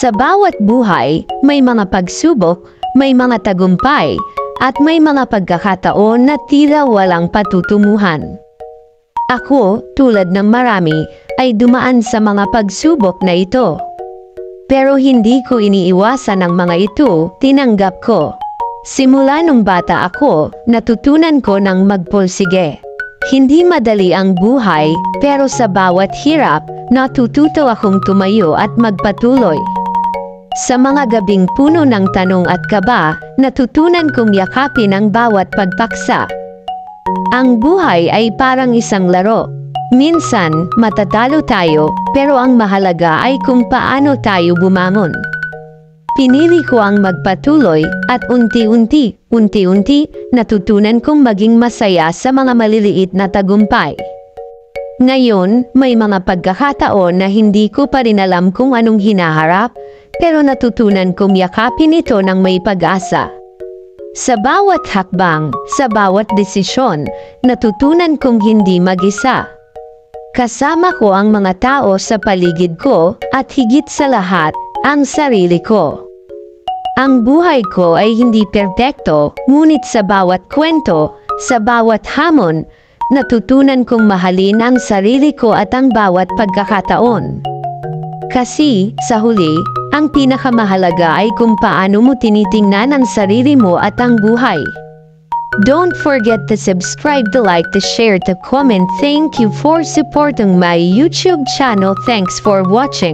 Sa bawat buhay, may mga pagsubok, may mga tagumpay, at may mga pagkakataon na tila walang patutunguhan. Ako, tulad ng marami, ay dumaan sa mga pagsubok na ito. Pero hindi ko iniiwasan ang mga ito, tinanggap ko. Simula nung bata ako, natutunan ko ng magpursige. Hindi madali ang buhay, pero sa bawat hirap, natututo akong tumayo at magpatuloy. Sa mga gabing puno ng tanong at kaba, natutunan kong yakapin ang bawat pagpaksa. Ang buhay ay parang isang laro. Minsan, matatalo tayo, pero ang mahalaga ay kung paano tayo bumangon. Pinili ko ang magpatuloy, at unti-unti, natutunan kong maging masaya sa mga maliliit na tagumpay. Ngayon, may mga pagkakataon na hindi ko pa rin alam kung anong hinaharap, pero natutunan kong yakapin ito ng may pag-asa. Sa bawat hakbang, sa bawat desisyon, natutunan kong hindi mag-isa. Kasama ko ang mga tao sa paligid ko, at higit sa lahat, ang sarili ko. Ang buhay ko ay hindi perpekto, ngunit sa bawat kwento, sa bawat hamon, natutunan kong mahalin ang sarili ko at ang bawat pagkakataon. Kasi, sa huli, ang pinakamahalaga ay kung paano mo tinitingnan ang sarili mo at ang buhay. Don't forget to subscribe, to like, to share, to comment. Thank you for supporting my YouTube channel. Thanks for watching.